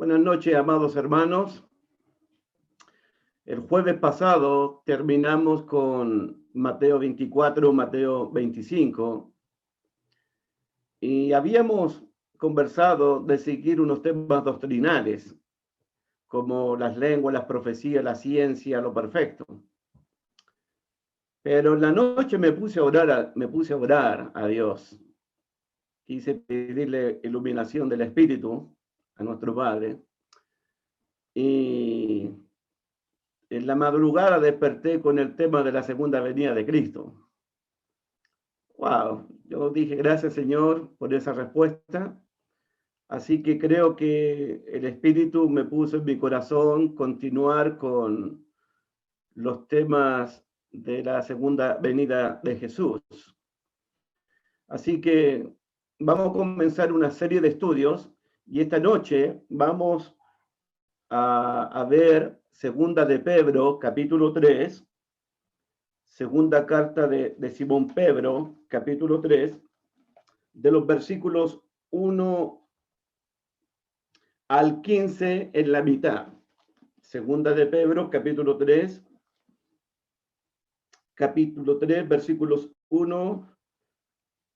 Buenas noches, amados hermanos. El jueves pasado terminamos con Mateo 24, Mateo 25, y habíamos conversado de seguir unos temas doctrinales, como las lenguas, las profecías, la ciencia, lo perfecto. Pero en la noche me puse a orar a Dios. Quise pedirle iluminación del Espíritu a nuestro Padre. Y en la madrugada desperté con el tema de la segunda venida de Cristo. Wow, yo dije gracias Señor por esa respuesta. Así que creo que el Espíritu me puso en mi corazón continuar con los temas de la segunda venida de Jesús. Así que vamos a comenzar una serie de estudios y esta noche vamos a ver Segunda de Pedro, capítulo 3, segunda carta de Simón Pedro, capítulo 3, de los versículos 1 al 15 en la mitad. Segunda de Pedro, capítulo 3, versículos 1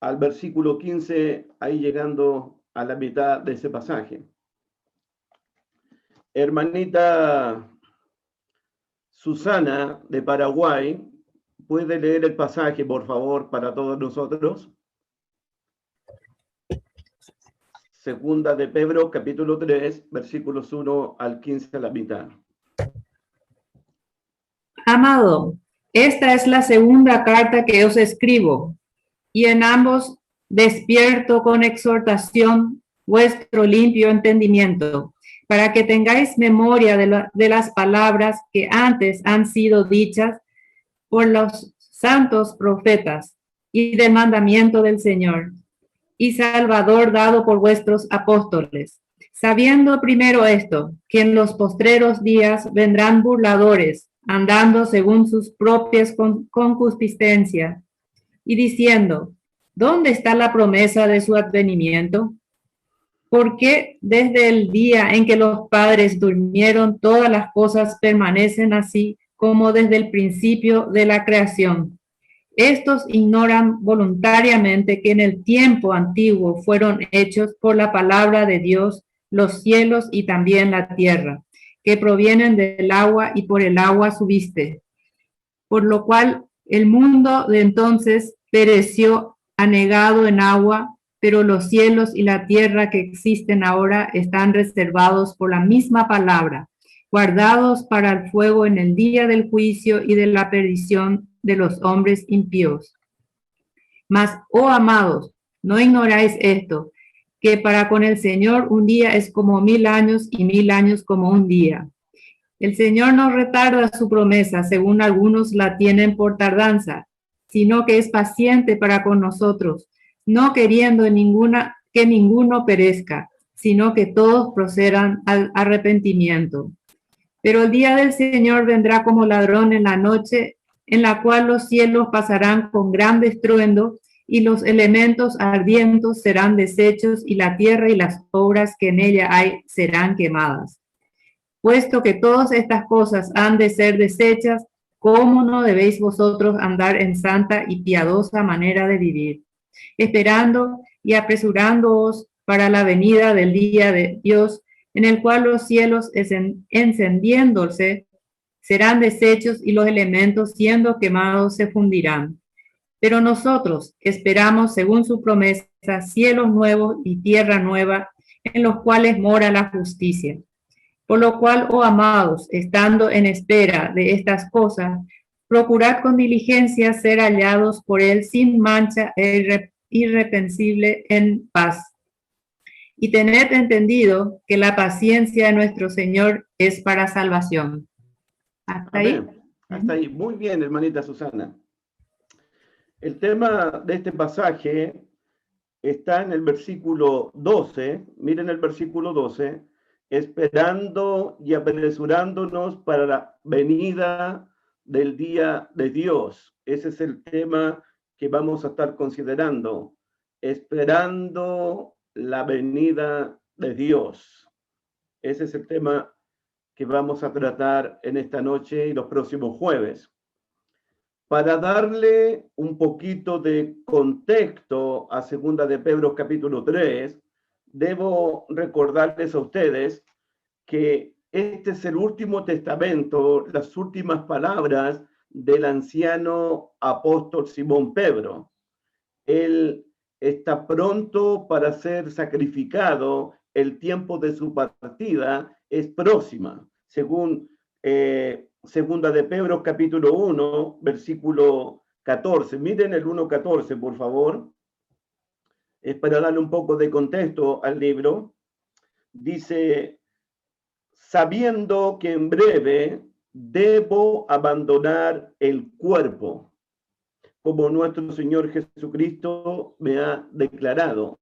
al versículo 15, ahí llegando a la mitad de ese pasaje. Hermanita Susana de Paraguay, ¿puede leer el pasaje, por favor, para todos nosotros? Segunda de Pedro, capítulo 3, versículos 1 al 15 a la mitad. Amado, esta es la segunda carta que os escribo, y en ambos despierto con exhortación vuestro limpio entendimiento, para que tengáis memoria de las palabras que antes han sido dichas por los santos profetas, y del mandamiento del Señor y Salvador dado por vuestros apóstoles, sabiendo primero esto, que en los postreros días vendrán burladores, andando según sus propias concupiscencias, y diciendo, ¿dónde está la promesa de su advenimiento? Porque desde el día en que los padres durmieron, todas las cosas permanecen así como desde el principio de la creación. Estos ignoran voluntariamente que en el tiempo antiguo fueron hechos por la palabra de Dios los cielos y también la tierra, que provienen del agua y por el agua subiste. Por lo cual el mundo de entonces pereció anegado en agua, pero los cielos y la tierra que existen ahora están reservados por la misma palabra, guardados para el fuego en el día del juicio y de la perdición de los hombres impíos. Mas, oh amados, no ignoráis esto, que para con el Señor un día es como 1000 años y 1000 años como un día. El Señor no retarda su promesa, según algunos la tienen por tardanza, sino que es paciente para con nosotros, no queriendo que ninguno perezca, sino que todos procedan al arrepentimiento. Pero el día del Señor vendrá como ladrón en la noche, en la cual los cielos pasarán con gran estruendo, y los elementos ardientes serán deshechos, y la tierra y las obras que en ella hay serán quemadas. Puesto que todas estas cosas han de ser deshechas, ¿cómo no debéis vosotros andar en santa y piadosa manera de vivir, esperando y apresurándoos para la venida del día de Dios, en el cual los cielos encendiéndose serán deshechos y los elementos siendo quemados se fundirán? Pero nosotros esperamos, según su promesa, cielos nuevos y tierra nueva, en los cuales mora la justicia. Por lo cual, oh amados, estando en espera de estas cosas, procurad con diligencia ser hallados por él sin mancha e irreprensible en paz. Y tened entendido que la paciencia de nuestro Señor es para salvación. ¿Hasta ahí? Hasta ahí. Muy bien, hermanita Susana. El tema de este pasaje está en el versículo 12. Miren el versículo 12. Esperando y apresurándonos para la venida del día de Dios. Ese es el tema que vamos a estar considerando. Esperando la venida de Dios. Ese es el tema que vamos a tratar en esta noche y los próximos jueves. Para darle un poquito de contexto a Segunda de Pedro capítulo 3, debo recordarles a ustedes que este es el último testamento, las últimas palabras del anciano apóstol Simón Pedro. Él está pronto para ser sacrificado, el tiempo de su partida es próxima, según Segunda de Pedro capítulo 1, versículo 14. Miren el 1:14, por favor. Es para darle un poco de contexto al libro. Dice, sabiendo que en breve debo abandonar el cuerpo, como nuestro Señor Jesucristo me ha declarado.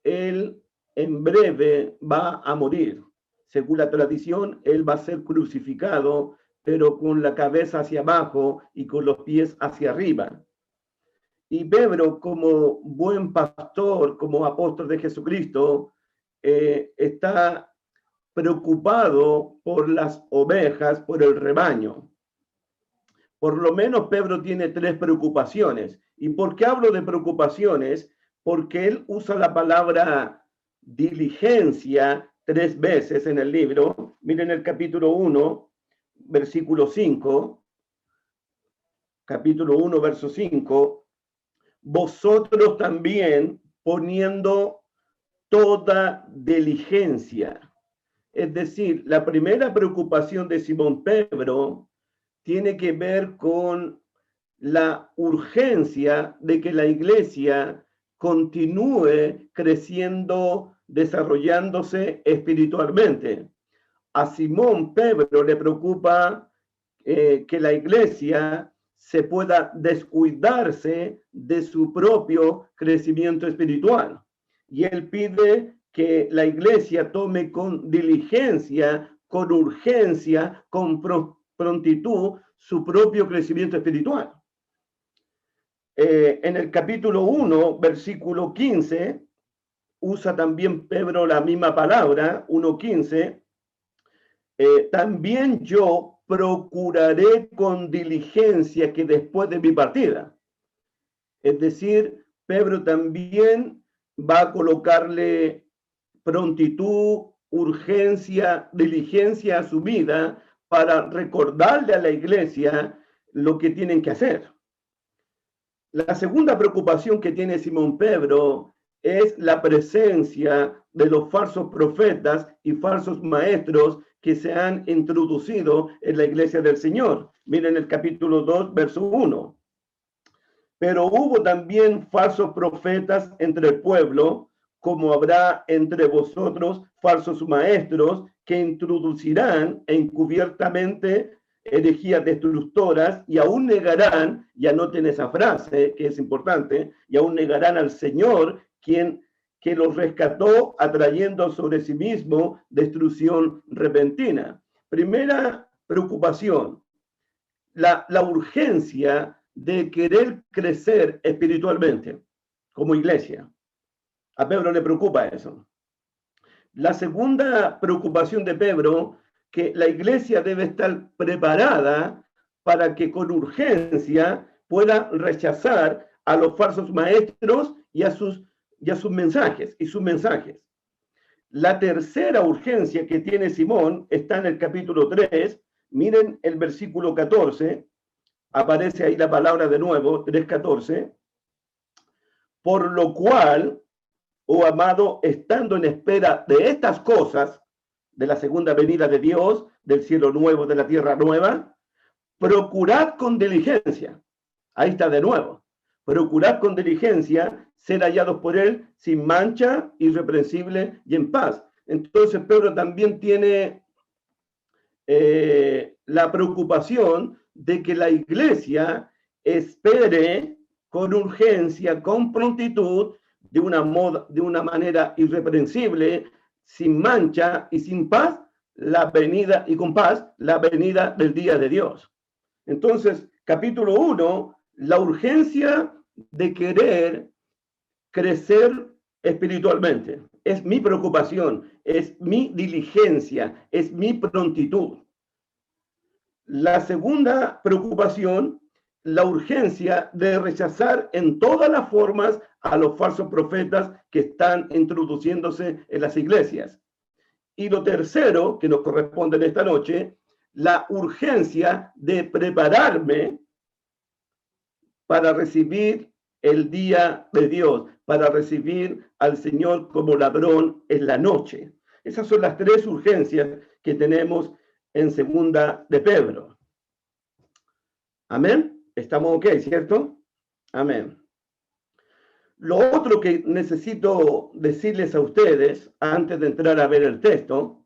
Él en breve va a morir. Según la tradición, él va a ser crucificado, pero con la cabeza hacia abajo y con los pies hacia arriba. Y Pedro, como buen pastor, como apóstol de Jesucristo, está preocupado por las ovejas, por el rebaño. Por lo menos Pedro tiene 3 preocupaciones. ¿Y por qué hablo de preocupaciones? Porque él usa la palabra diligencia 3 veces en el libro. Miren el capítulo 1, versículo 5. Capítulo 1, verso 5. Vosotros también poniendo toda diligencia. Es decir, la primera preocupación de Simón Pedro tiene que ver con la urgencia de que la iglesia continúe creciendo, desarrollándose espiritualmente. A Simón Pedro le preocupa que la iglesia se pueda descuidarse de su propio crecimiento espiritual. Y él pide que la iglesia tome con diligencia, con urgencia, con prontitud su propio crecimiento espiritual. En el capítulo 1, versículo 15, usa también Pedro la misma palabra, 1:15, también yo procuraré con diligencia que después de mi partida. Es decir, Pedro también va a colocarle prontitud, urgencia, diligencia a su vida para recordarle a la iglesia lo que tienen que hacer. La segunda preocupación que tiene Simón Pedro es la presencia de los falsos profetas y falsos maestros que se han introducido en la iglesia del Señor. Miren el capítulo 2, verso 1. Pero hubo también falsos profetas entre el pueblo, como habrá entre vosotros falsos maestros que introducirán encubiertamente herejías destructoras y aún negarán, y anoten esa frase que es importante, y aún negarán al Señor, quien que los rescató, atrayendo sobre sí mismo destrucción repentina. Primera preocupación, la urgencia de querer crecer espiritualmente como iglesia. A Pedro le preocupa eso. La segunda preocupación de Pedro, que la iglesia debe estar preparada para que con urgencia pueda rechazar a los falsos maestros y a sus mensajes y sus mensajes. La tercera urgencia que tiene Simón está en el capítulo 3. Miren el versículo 14. Aparece ahí la palabra de nuevo, 3:14. Por lo cual, oh amado, estando en espera de estas cosas, de la segunda venida de Dios, del cielo nuevo, de la tierra nueva, procurad con diligencia. Ahí está de nuevo. Procurad con diligencia ser hallados por él sin mancha, irreprensible y en paz. Entonces Pedro también tiene la preocupación de que la iglesia espere con urgencia, con prontitud, de una manera irreprensible, sin mancha y sin paz, la venida, y con paz, la venida del día de Dios. Entonces, capítulo 1, la urgencia de querer crecer espiritualmente. Es mi preocupación es mi diligencia, es mi prontitud. La segunda preocupación, la urgencia de rechazar en todas las formas a los falsos profetas que están introduciéndose en las iglesias. Y lo tercero, que nos corresponde en esta noche, la urgencia de prepararme para recibir el día de Dios, para recibir al Señor como ladrón en la noche. Esas son las tres urgencias que tenemos en segunda de Pedro. Amén. ¿Estamos ok, cierto? Amén. Lo otro que necesito decirles a ustedes, antes de entrar a ver el texto,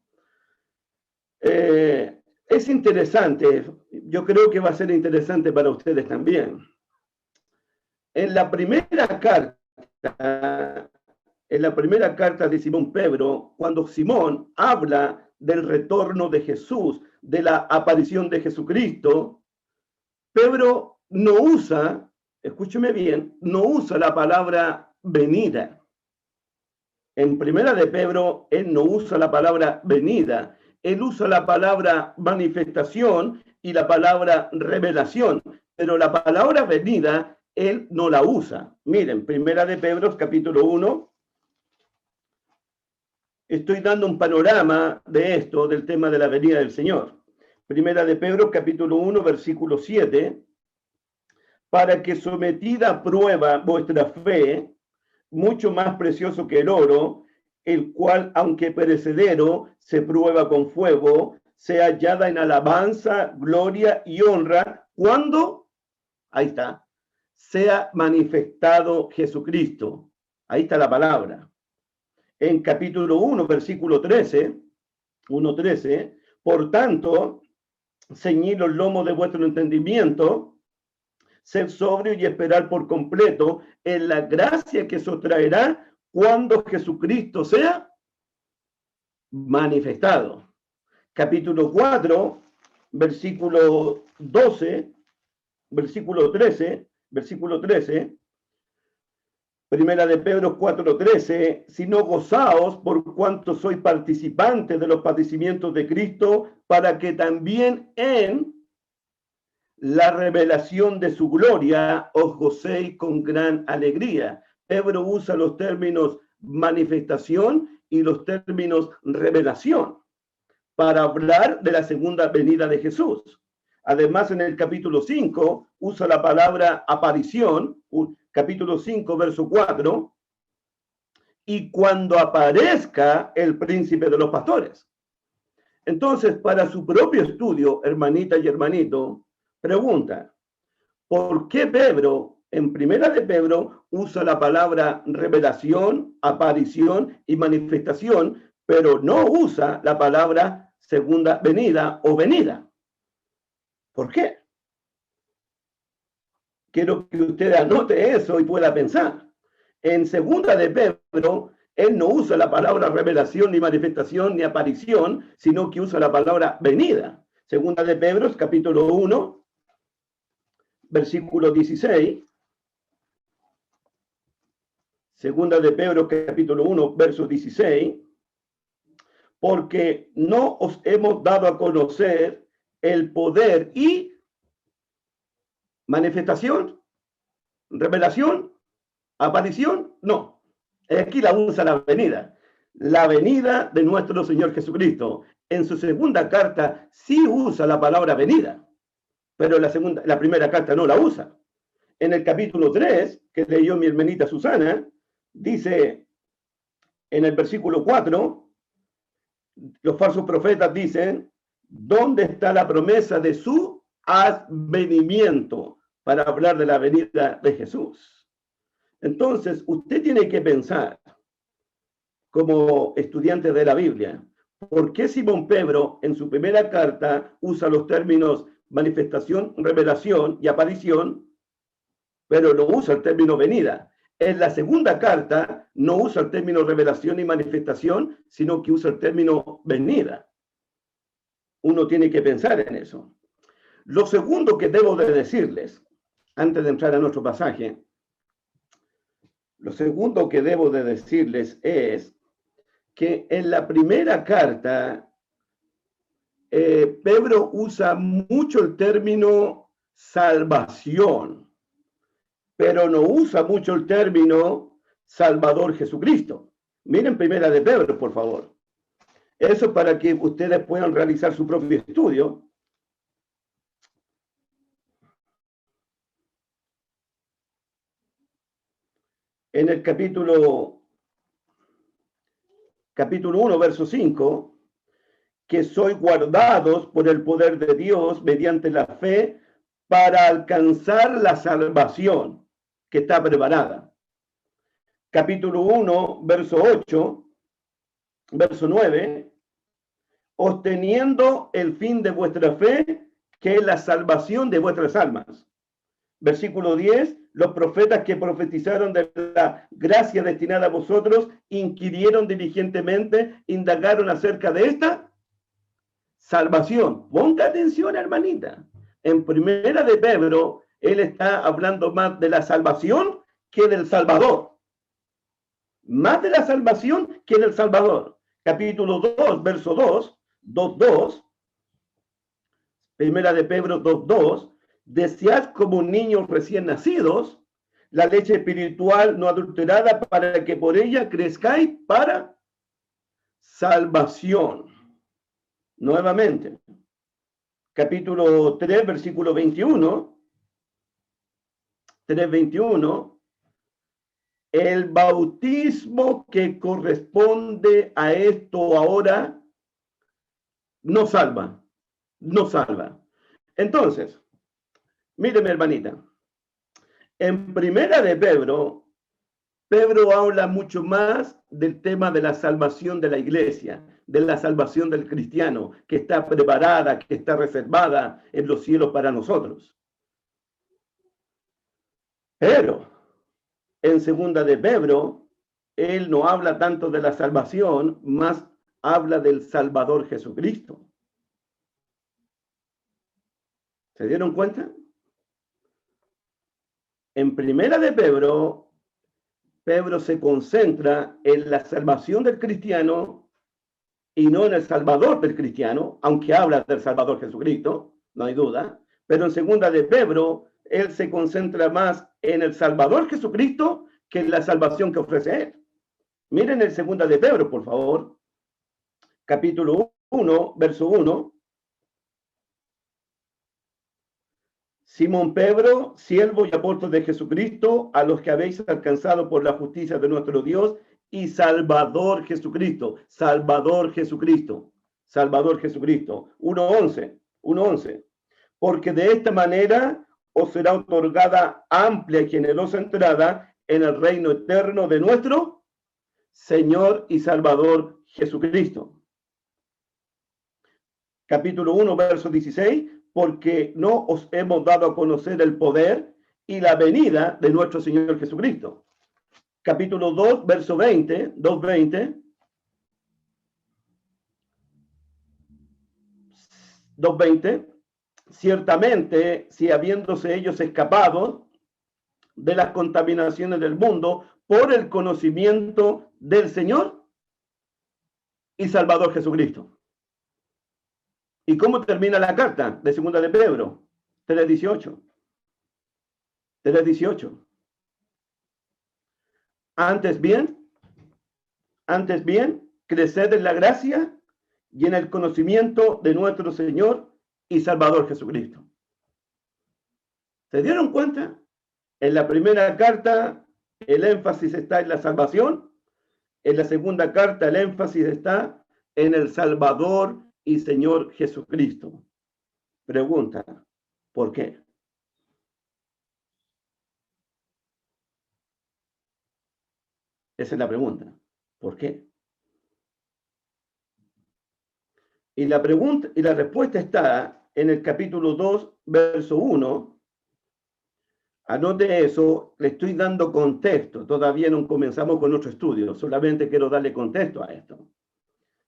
es interesante, yo creo que va a ser interesante para ustedes también. En la primera carta de Simón Pedro, cuando Simón habla del retorno de Jesús, de la aparición de Jesucristo, Pedro no usa, escúcheme bien, no usa la palabra venida. En primera de Pedro, él no usa la palabra venida, él usa la palabra manifestación y la palabra revelación, pero la palabra venida él no la usa. Miren, primera de Pedro, capítulo 1. Estoy dando un panorama de esto, del tema de la venida del Señor. Primera de Pedro, capítulo 1, versículo 7. Para que sometida a prueba vuestra fe, mucho más precioso que el oro, el cual, aunque perecedero, se prueba con fuego, sea hallada en alabanza, gloria y honra. ¿Cuándo? Ahí está. Sea manifestado Jesucristo. Ahí está la palabra. En capítulo 1, versículo 13, 1:13, por tanto, ceñid los lomos de vuestro entendimiento, ser sobrio y esperar por completo en la gracia que se os traerá cuando Jesucristo sea manifestado. Capítulo 4, versículo 12, versículo 13, primera de Pedro 4:13, sino gozaos por cuanto sois participantes de los padecimientos de Cristo, para que también en la revelación de su gloria os gocéis con gran alegría. Pedro usa los términos manifestación y los términos revelación para hablar de la segunda venida de Jesús. Además, en el capítulo 5 usa la palabra aparición, capítulo 5, verso 4, y cuando aparezca el príncipe de los pastores. Entonces, para su propio estudio, hermanita y hermanito, pregunta, ¿por qué Pedro, en primera de Pedro, usa la palabra revelación, aparición y manifestación, pero no usa la palabra segunda venida o venida? ¿Por qué? Quiero que usted anote eso y pueda pensar. En segunda de Pedro, él no usa la palabra revelación, ni manifestación, ni aparición, sino que usa la palabra venida. Segunda de Pedro, capítulo 1, versículo 16. Segunda de Pedro, capítulo 1, verso 16. Porque no os hemos dado a conocer el poder y manifestación, revelación, aparición, no. Aquí la usa la venida de nuestro Señor Jesucristo. En su segunda carta sí usa la palabra venida, pero la primera carta no la usa. En el capítulo 3, que leyó mi hermanita Susana, dice en el versículo 4, los falsos profetas dicen, ¿dónde está la promesa de su advenimiento? Para hablar de la venida de Jesús. Entonces, usted tiene que pensar, como estudiante de la Biblia, ¿por qué Simón Pedro en su primera carta usa los términos manifestación, revelación y aparición, pero no usa el término venida? En la segunda carta no usa el término revelación y manifestación, sino que usa el término venida. Uno tiene que pensar en eso. Lo segundo que debo de decirles, antes de entrar a nuestro pasaje, lo segundo que debo de decirles es que en la primera carta Pedro usa mucho el término salvación, pero no usa mucho el término Salvador Jesucristo. Miren primera de Pedro, por favor. Eso para que ustedes puedan realizar su propio estudio. En el capítulo 1, verso 5, que sois guardados por el poder de Dios mediante la fe para alcanzar la salvación que está preparada. Capítulo 1, verso 8, verso 9, obteniendo el fin de vuestra fe, que es la salvación de vuestras almas. Versículo 10, los profetas que profetizaron de la gracia destinada a vosotros, inquirieron diligentemente, indagaron acerca de esta salvación. Ponga atención, hermanita. En primera de Pedro, él está hablando más de la salvación que del Salvador. Más de la salvación que del Salvador. Capítulo 2, verso 2, primera de Pedro 2, desead como niños recién nacidos la leche espiritual no adulterada para que por ella crezcáis para salvación. Nuevamente, capítulo 3, versículo 21, 3:21, el bautismo que corresponde a esto ahora no salva, no salva. Entonces, míreme, hermanita, en primera de Pedro, Pedro habla mucho más del tema de la salvación de la iglesia, de la salvación del cristiano, que está preparada, que está reservada en los cielos para nosotros. Pero en segunda de Pedro, él no habla tanto de la salvación, más habla del Salvador Jesucristo. ¿Se dieron cuenta? En primera de Pedro, Pedro se concentra en la salvación del cristiano y no en el Salvador del cristiano, aunque habla del Salvador Jesucristo, no hay duda. Pero en segunda de Pedro, él se concentra más en el Salvador Jesucristo que en la salvación que ofrece él. Miren el segunda de Pedro, por favor. Capítulo 1, verso 1. Simón Pedro, siervo y apóstol de Jesucristo, a los que habéis alcanzado por la justicia de nuestro Dios y Salvador Jesucristo. Salvador Jesucristo. Salvador Jesucristo. 1:11. Porque de esta manera os será otorgada amplia y generosa entrada en el reino eterno de nuestro Señor y Salvador Jesucristo. Capítulo 1, verso 16. Porque no os hemos dado a conocer el poder y la venida de nuestro Señor Jesucristo. Capítulo 2, verso 20, 2:20. 2:20. Ciertamente, si habiéndose ellos escapado de las contaminaciones del mundo por el conocimiento del Señor y Salvador Jesucristo. ¿Y cómo termina la carta de segunda de Pedro? 3:18. 3:18. Antes bien, creced en la gracia y en el conocimiento de nuestro Señor y Salvador Jesucristo. ¿Se dieron cuenta? En la primera carta el énfasis está en la salvación. En la segunda carta el énfasis está en el Salvador y Señor Jesucristo. Pregunta, ¿por qué? Esa es la pregunta. ¿Por qué? Y la pregunta y la respuesta está en el capítulo 2, verso 1. Anote eso, le estoy dando contexto. Todavía no comenzamos con nuestro estudio, solamente quiero darle contexto a esto.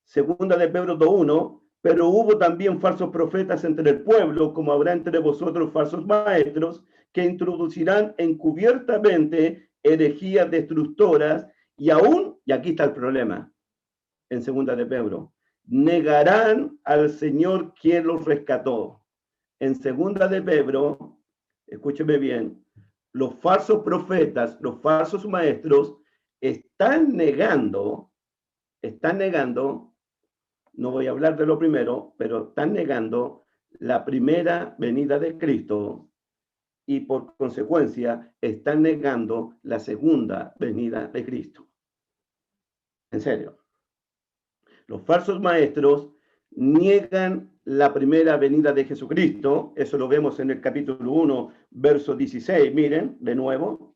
Segunda de Pedro 2:1. Pero hubo también falsos profetas entre el pueblo, como habrá entre vosotros falsos maestros, que introducirán encubiertamente herejías destructoras y aún, y aquí está el problema, en segunda de Pedro. Negarán al Señor quien los rescató. En segunda de Pedro, escúcheme bien, los falsos profetas, los falsos maestros están negando, no voy a hablar de lo primero, pero están negando la primera venida de Cristo y por consecuencia están negando la segunda venida de Cristo. En serio. Los falsos maestros niegan la primera venida de Jesucristo. Eso lo vemos en el capítulo 1, verso 16. Miren, de nuevo,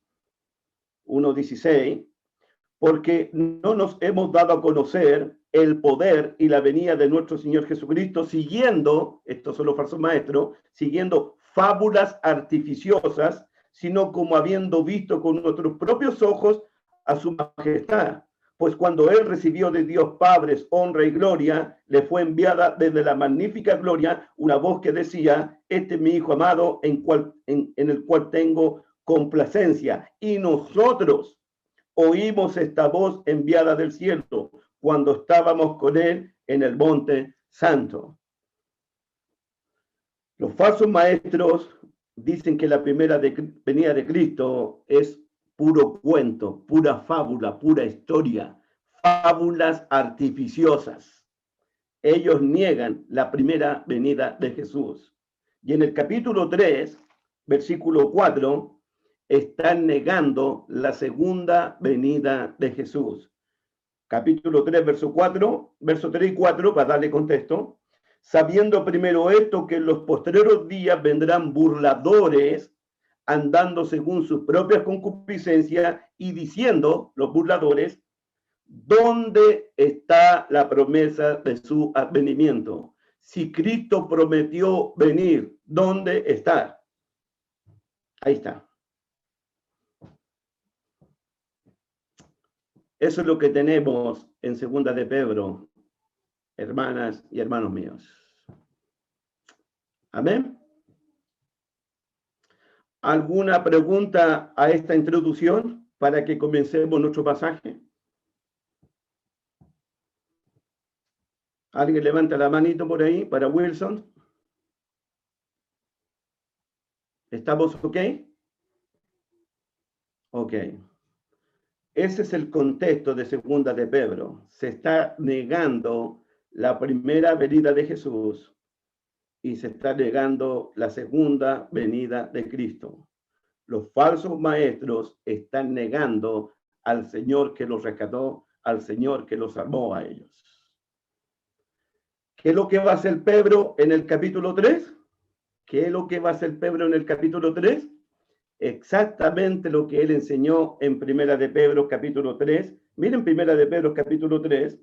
1:16. Porque no nos hemos dado a conocer el poder y la venida de nuestro Señor Jesucristo siguiendo, estos son los falsos maestros, siguiendo fábulas artificiosas, sino como habiendo visto con nuestros propios ojos a su majestad. Pues cuando él recibió de Dios Padre honra y gloria, le fue enviada desde la magnífica gloria una voz que decía: este es mi Hijo amado en el cual tengo complacencia. Y nosotros oímos esta voz enviada del cielo cuando estábamos con él en el monte santo. Los falsos maestros dicen que la primera venida de Cristo es puro cuento, pura fábula, pura historia, fábulas artificiosas. Ellos niegan la primera venida de Jesús. Y en el capítulo 3, versículo 4, están negando la segunda venida de Jesús. Capítulo 3, verso 3 y 4, para darle contexto. Sabiendo primero esto, que en los postreros días vendrán burladores, andando según sus propias concupiscencias, y diciendo, los burladores, ¿dónde está la promesa de su advenimiento? Si Cristo prometió venir, ¿dónde está? Ahí está. Eso es lo que tenemos en segunda de Pedro, hermanas y hermanos míos. Amén. ¿Alguna pregunta a esta introducción para que comencemos nuestro pasaje? ¿Alguien levanta la manito por ahí para Wilson? ¿Estamos ok? Ok. Ese es el contexto de segunda de Pedro. Se está negando la primera venida de Jesús y se está negando la segunda venida de Cristo. Los falsos maestros están negando al Señor que los rescató, al Señor que los salvó a ellos. ¿Qué es lo que va a hacer Pedro en el capítulo 3? ¿Qué es lo que va a hacer Pedro en el capítulo 3? Exactamente lo que él enseñó en Primera de Pedro capítulo 3. Miren Primera de Pedro capítulo 3,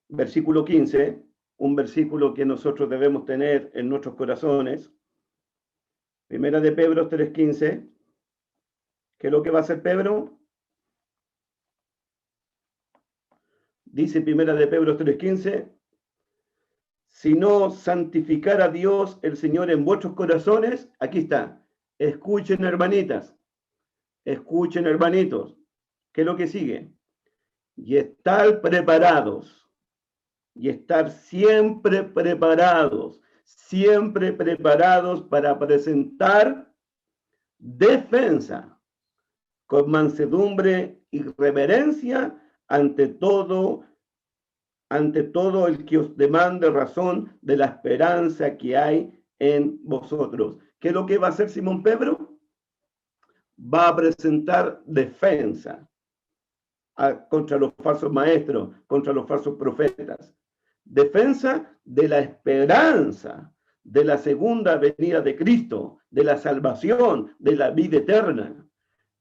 versículo 15, un versículo que nosotros debemos tener en nuestros corazones. Primera de Pedro 3:15. ¿Qué es lo que va a hacer Pedro? Dice Primera de Pedro 3:15, si no santificar a Dios el Señor en vuestros corazones, aquí está, escuchen hermanitas, escuchen hermanitos, ¿qué es lo que sigue? Y estar preparados, y estar siempre preparados para presentar defensa con mansedumbre y reverencia ante todo el que os demande razón de la esperanza que hay en vosotros. ¿Qué es lo que va a hacer Simón Pedro? Va a presentar defensa contra los falsos maestros, contra los falsos profetas. Defensa de la esperanza de la segunda venida de Cristo, de la salvación, de la vida eterna.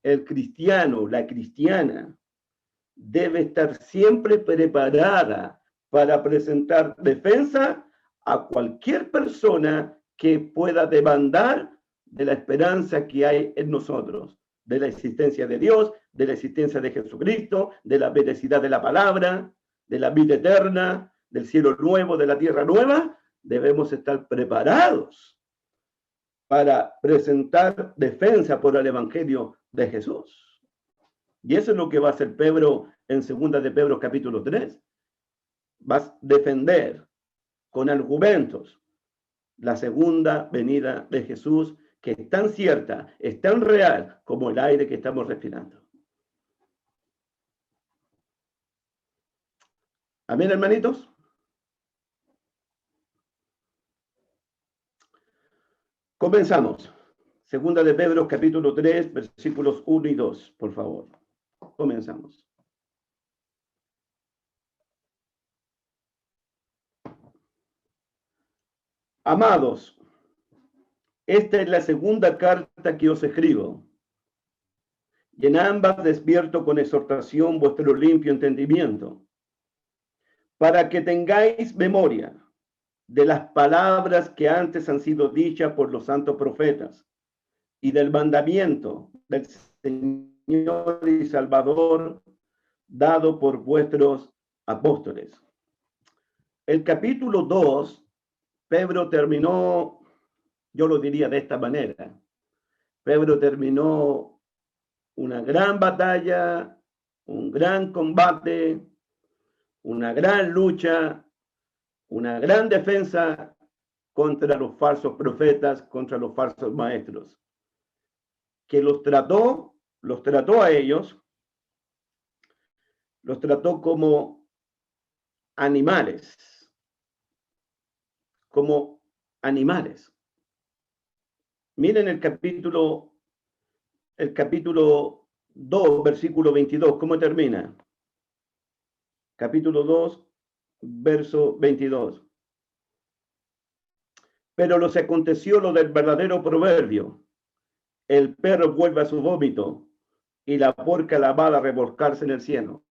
El cristiano, la cristiana, debe estar siempre preparada para presentar defensa a cualquier persona que pueda demandar de la esperanza que hay en nosotros, de la existencia de Dios, de la existencia de Jesucristo, de la veracidad de la palabra, de la vida eterna, del cielo nuevo, de la tierra nueva. Debemos estar preparados para presentar defensa por el Evangelio de Jesús. Y eso es lo que va a hacer Pedro en 2 de Pedro capítulo 3. Va a defender con argumentos la segunda venida de Jesús, que es tan cierta, es tan real como el aire que estamos respirando. Amén, hermanitos. Comenzamos. 2 de Pedro capítulo 3, versículos 1 y 2, por favor. Comenzamos. Amados, esta es la segunda carta que os escribo, y en ambas despierto con exhortación vuestro limpio entendimiento, para que tengáis memoria de las palabras que antes han sido dichas por los santos profetas, y del mandamiento del Señor y Salvador dado por vuestros apóstoles. El capítulo 2, Pedro terminó, yo lo diría de esta manera, Pedro terminó una gran batalla, un gran combate, una gran lucha, una gran defensa contra los falsos profetas, contra los falsos maestros, que los trató a ellos, los trató como animales, Miren el capítulo 2, versículo 22, ¿cómo termina? Capítulo 2, verso 22. Pero los aconteció lo del verdadero proverbio: el perro vuelve a su vómito y la porca lavada a revolcarse en el cieno.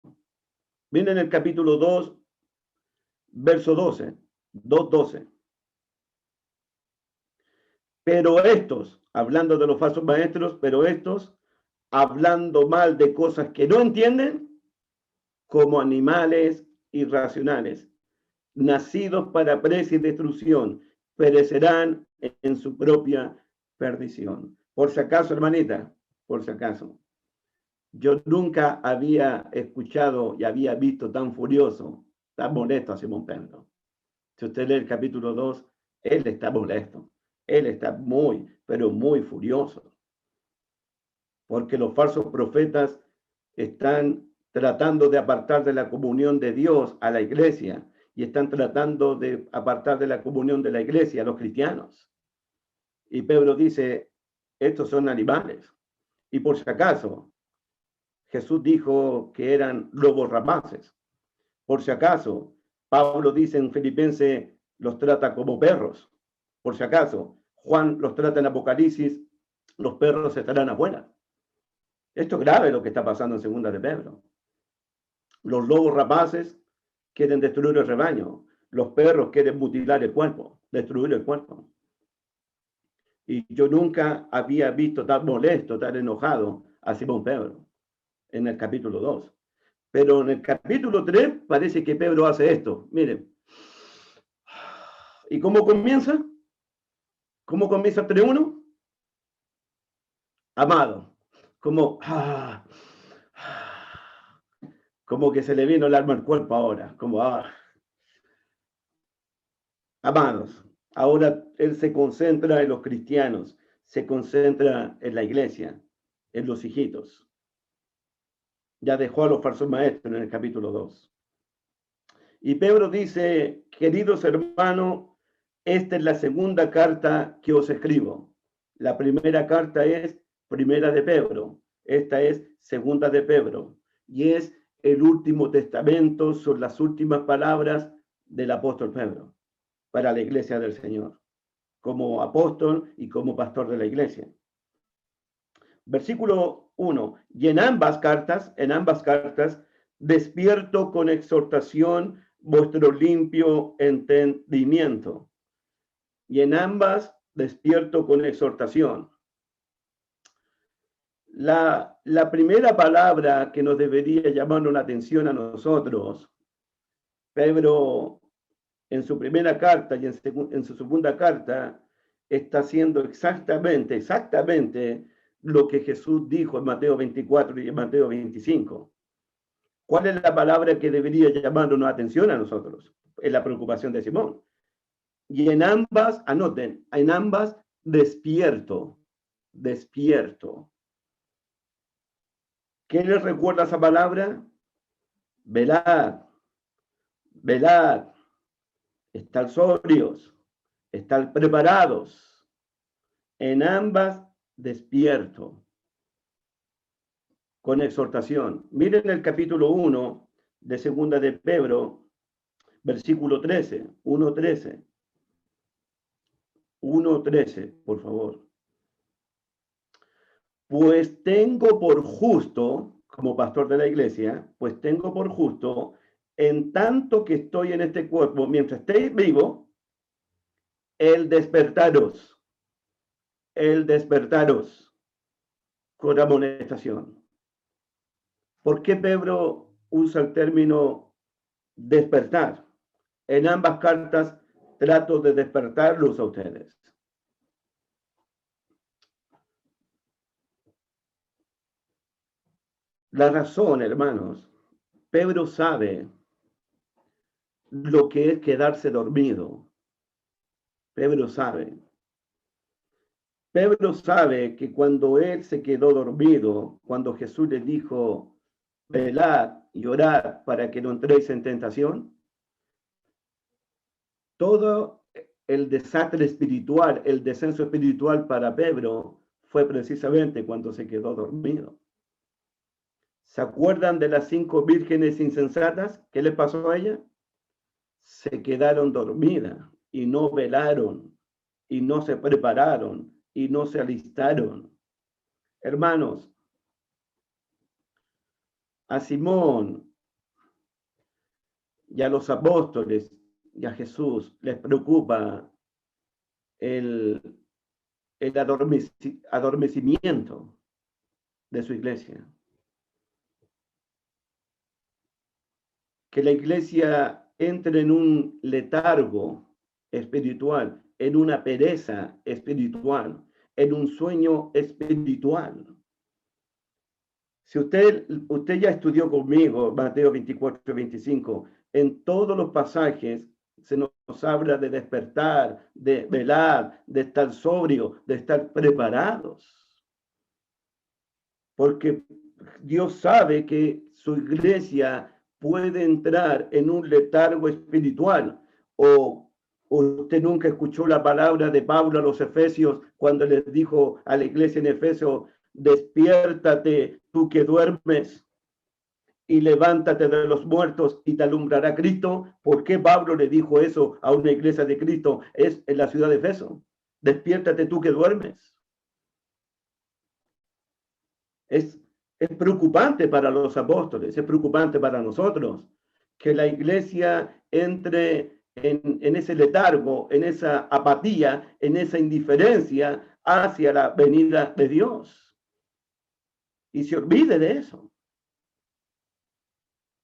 Miren el capítulo 2, verso 12, 2:12. Pero estos, hablando de los falsos maestros, pero estos, hablando mal de cosas que no entienden, como animales irracionales, nacidos para presa y destrucción, perecerán en su propia perdición. Por si acaso, hermanita, por si acaso, yo nunca había escuchado y había visto tan furioso, tan molesto a Simón Pedro. Si usted lee el capítulo 2, él está molesto. Él está muy, pero muy furioso. Porque los falsos profetas están tratando de apartar de la comunión de Dios a la iglesia y están tratando de apartar de la comunión de la iglesia a los cristianos. Y Pedro dice, estos son animales. Y por si acaso, Jesús dijo que eran lobos rapaces. Por si acaso, Pablo dice en Filipenses, los trata como perros. Por si acaso, Juan los trata en Apocalipsis, los perros estarán afuera. Esto es grave lo que está pasando en 2 de Pedro. Los lobos rapaces quieren destruir el rebaño. Los perros quieren mutilar el cuerpo, destruir el cuerpo. Y yo nunca había visto tan molesto, tan enojado a Simón Pedro en el capítulo 2. Pero en el capítulo 3 parece que Pedro hace esto. Miren. ¿Y cómo comienza? ¿Cómo comienza 3:1? Amado. Como que se le vino el alma al cuerpo ahora. Amados. Ahora él se concentra en los cristianos, se concentra en la iglesia, en los hijitos. Ya dejó a los falsos maestros en el capítulo 2. Y Pedro dice, queridos hermanos, esta es la segunda carta que os escribo. La primera carta es Primera de Pedro. Esta es Segunda de Pedro. Y es el último testamento, son las últimas palabras del apóstol Pedro para la iglesia del Señor, como apóstol y como pastor de la iglesia. Versículo 1. Y en ambas cartas, despierto con exhortación vuestro limpio entendimiento. Y en ambas despierto con exhortación. La primera palabra que nos debería llamarnos la atención a nosotros, Pedro en su primera carta y en su segunda carta está haciendo exactamente lo que Jesús dijo en Mateo 24 y en Mateo 25. ¿Cuál es la palabra que debería llamarnos la atención a nosotros? Es la preocupación de Simón. Y en ambas, anoten, en ambas, despierto, despierto. ¿Qué les recuerda esa palabra? Velad, velad, estar sobrios, estar preparados. En ambas, despierto. Con exhortación. Miren el capítulo 1 de Segunda de Pedro, versículo 13, 1:13. 1:13, por favor. Pues tengo por justo, como pastor de la iglesia, pues tengo por justo, en tanto que estoy en este cuerpo, mientras estéis vivos, el despertaros con amonestación. ¿Por qué Pedro usa el término despertar? En ambas cartas trato de despertarlos a ustedes. La razón, hermanos, Pedro sabe lo que es quedarse dormido. Pedro sabe que cuando él se quedó dormido, cuando Jesús le dijo, velad y orad para que no entréis en tentación, todo el desastre espiritual, el descenso espiritual para Pedro fue precisamente cuando se quedó dormido. ¿Se acuerdan de las 5 vírgenes insensatas? ¿Qué les pasó a ellas? Se quedaron dormidas y no velaron y no se prepararon y no se alistaron. Hermanos, a Simón y a los apóstoles y a Jesús les preocupa el adormecimiento de su iglesia. Que la iglesia entre en un letargo espiritual, en una pereza espiritual, en un sueño espiritual. Si usted ya estudió conmigo Mateo 24 y 25, en todos los pasajes se nos habla de despertar, de velar, de estar sobrio, de estar preparados. Porque Dios sabe que su iglesia puede entrar en un letargo espiritual. O usted nunca escuchó la palabra de Pablo a los Efesios cuando les dijo a la iglesia en Efeso, despiértate tú que duermes y levántate de los muertos y te alumbrará Cristo. ¿Por qué Pablo le dijo eso a una iglesia de Cristo? Es en la ciudad de Efeso. Despiértate tú que duermes. Es preocupante para los apóstoles, es preocupante para nosotros que la iglesia entre en ese letargo, en esa apatía, en esa indiferencia hacia la venida de Dios. Y se olvide de eso.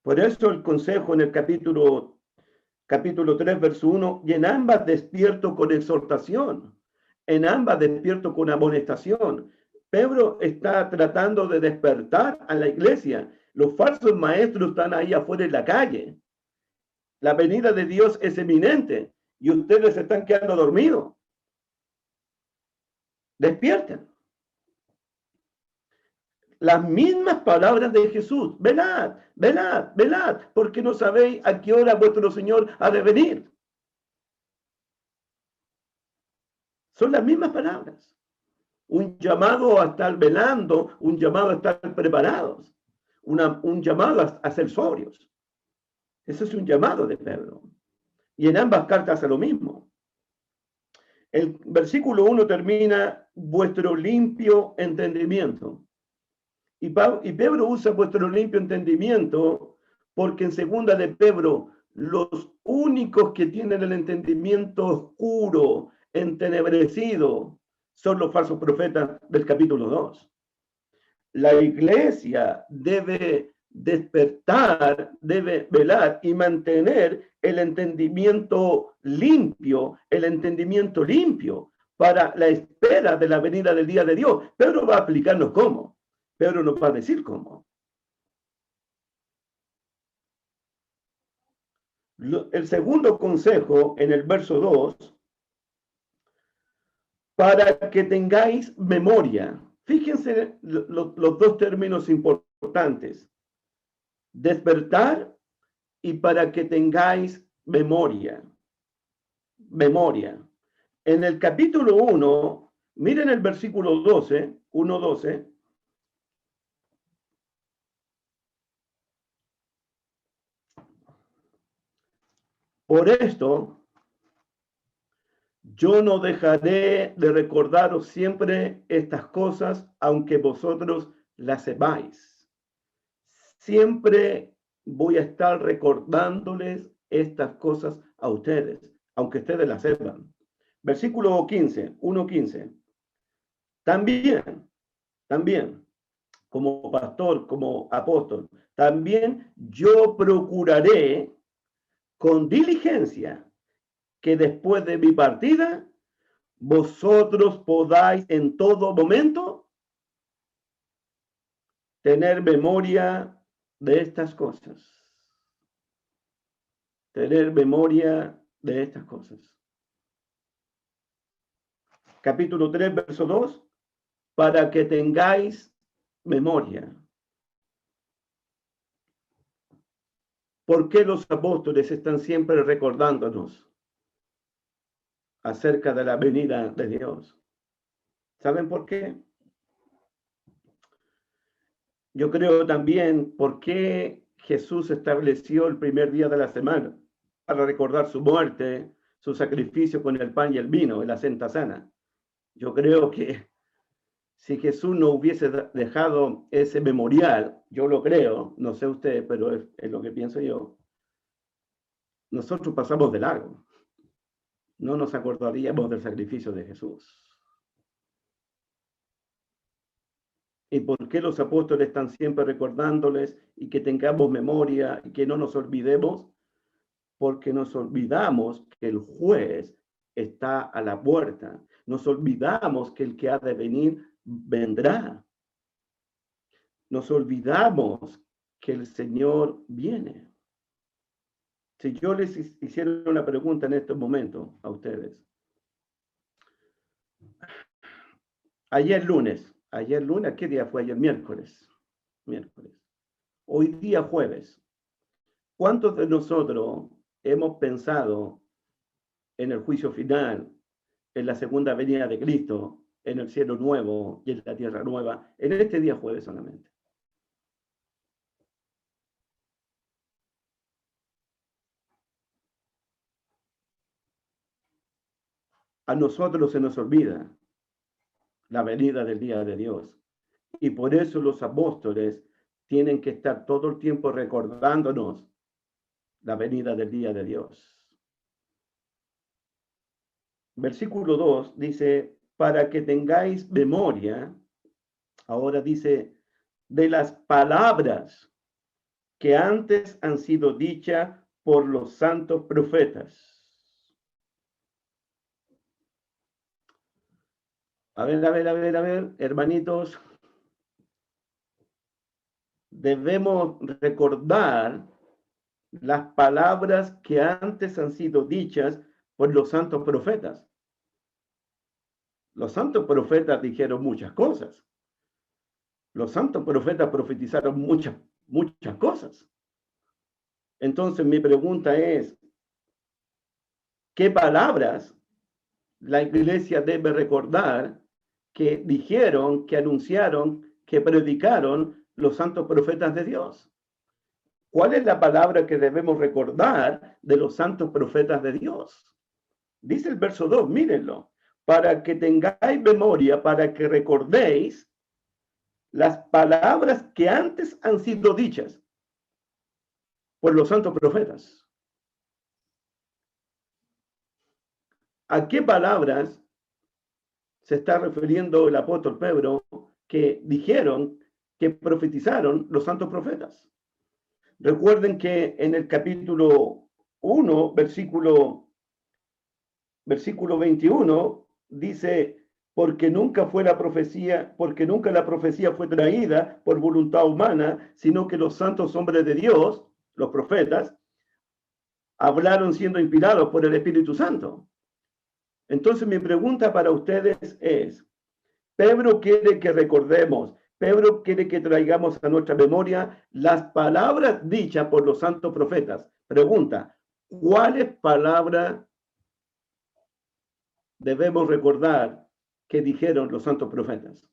Por eso el consejo en el capítulo 3, verso 1, y en ambas despierto con exhortación, en ambas despierto con amonestación. Pedro está tratando de despertar a la iglesia. Los falsos maestros están ahí afuera en la calle. La venida de Dios es eminente y ustedes están quedando dormidos. Despierten. Las mismas palabras de Jesús. Velad, velad, velad, porque no sabéis a qué hora vuestro Señor ha de venir. Son las mismas palabras. Un llamado a estar velando, un llamado a estar preparados, un llamado a ser sobrios. Ese es un llamado de Pedro. Y en ambas cartas hace lo mismo. El versículo 1 termina, vuestro limpio entendimiento. Y Pedro usa vuestro limpio entendimiento porque en segunda de Pedro, los únicos que tienen el entendimiento oscuro, entenebrecido, son los falsos profetas del capítulo 2. La iglesia debe despertar, debe velar y mantener el entendimiento limpio, para la espera de la venida del día de Dios. Pedro va a explicarnos cómo. Pedro nos va a decir cómo. El segundo consejo en el verso 2, para que tengáis memoria. Fíjense los dos términos importantes. Despertar y para que tengáis memoria. Memoria. En el capítulo 1, miren el versículo 12, 1:12. Por esto, yo no dejaré de recordaros siempre estas cosas, aunque vosotros las sepáis. Siempre voy a estar recordándoles estas cosas a ustedes, aunque ustedes las sepan. Versículo 15, 1:15. También, como pastor, como apóstol, también yo procuraré con diligencia que después de mi partida, vosotros podáis en todo momento tener memoria de estas cosas. Tener memoria de estas cosas. Capítulo 3, verso 2, para que tengáis memoria. ¿Por qué los apóstoles están siempre recordándonos acerca de la venida de Dios? ¿Saben por qué? Yo creo también por qué Jesús estableció el primer día de la semana para recordar su muerte, su sacrificio con el pan y el vino en la Santa Cena. Yo creo que si Jesús no hubiese dejado ese memorial, yo lo creo, no sé usted, pero es lo que pienso yo, nosotros pasamos de largo. No nos acordaríamos del sacrificio de Jesús. ¿Y por qué los apóstoles están siempre recordándoles y que tengamos memoria y que no nos olvidemos? Porque nos olvidamos que el juez está a la puerta. Nos olvidamos que el que ha de venir vendrá. Nos olvidamos que el Señor viene. Si yo les hiciera una pregunta en este momento a ustedes. Ayer lunes, ¿qué día fue ayer? Miércoles. Hoy día jueves. ¿Cuántos de nosotros hemos pensado en el juicio final, en la segunda venida de Cristo, en el cielo nuevo y en la tierra nueva, en este día jueves solamente? A nosotros se nos olvida la venida del día de Dios. Y por eso los apóstoles tienen que estar todo el tiempo recordándonos la venida del día de Dios. Versículo 2 dice, para que tengáis memoria, ahora dice, de las palabras que antes han sido dichas por los santos profetas. A ver, hermanitos. Debemos recordar las palabras que antes han sido dichas por los santos profetas. Los santos profetas dijeron muchas cosas. Los santos profetas profetizaron muchas cosas. Entonces mi pregunta es, ¿qué palabras la iglesia debe recordar que dijeron, que anunciaron, que predicaron los santos profetas de Dios? ¿Cuál es la palabra que debemos recordar de los santos profetas de Dios? Dice el verso 2, mírenlo, para que tengáis memoria, para que recordéis las palabras que antes han sido dichas por los santos profetas. ¿A qué palabras se está refiriendo el apóstol Pedro que dijeron, que profetizaron los santos profetas? Recuerden que en el capítulo 1, versículo 21, dice, porque nunca la profecía fue traída por voluntad humana, sino que los santos hombres de Dios, los profetas, hablaron siendo inspirados por el Espíritu Santo. Entonces mi pregunta para ustedes es, Pedro quiere que recordemos, Pedro quiere que traigamos a nuestra memoria las palabras dichas por los santos profetas. Pregunta, ¿cuáles palabras debemos recordar que dijeron los santos profetas?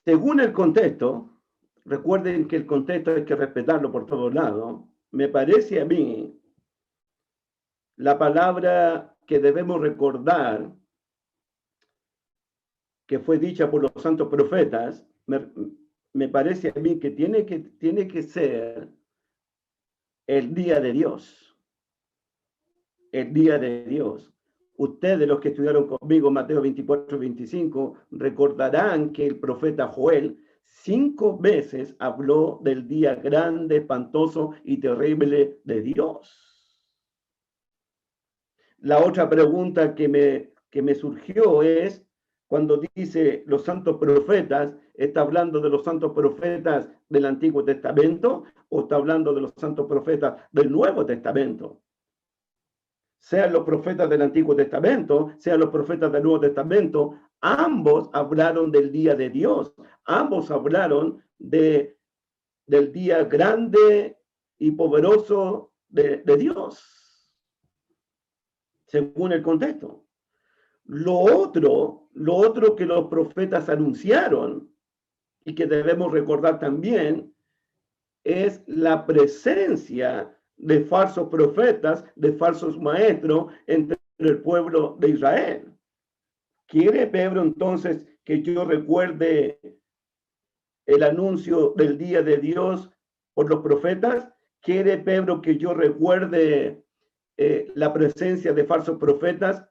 Según el contexto, recuerden que el contexto hay que respetarlo por todos lados, me parece a mí la palabra que debemos recordar que fue dicha por los santos profetas, me parece a mí que tiene que ser el día de Dios. El día de Dios. Ustedes, los que estudiaron conmigo Mateo 24 y 25, recordarán que el profeta Joel 5 veces habló del día grande, espantoso y terrible de Dios. La otra pregunta que me surgió es, cuando dice los santos profetas, ¿está hablando de los santos profetas del Antiguo Testamento o está hablando de los santos profetas del Nuevo Testamento? Sean los profetas del Antiguo Testamento, sean los profetas del Nuevo Testamento, ambos hablaron del día de Dios, ambos hablaron del día grande y poderoso de Dios, según el contexto. Lo otro que los profetas anunciaron y que debemos recordar también es la presencia de falsos profetas, de falsos maestros entre el pueblo de Israel. ¿Quiere Pedro entonces que yo recuerde el anuncio del día de Dios por los profetas? ¿Quiere Pedro que yo recuerde la presencia de falsos profetas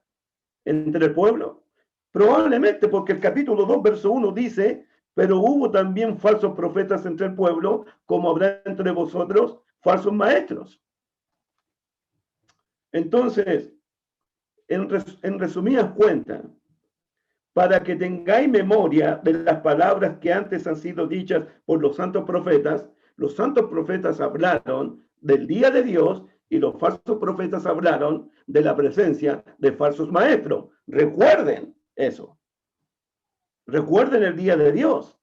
entre el pueblo? Probablemente, porque el capítulo 2, verso 1 dice, pero hubo también falsos profetas entre el pueblo, como habrá entre vosotros falsos maestros. Entonces, en resumidas cuentas, para que tengáis memoria de las palabras que antes han sido dichas por los santos profetas hablaron del día de Dios y los falsos profetas hablaron de la presencia de falsos maestros. Recuerden eso. Recuerden el día de Dios.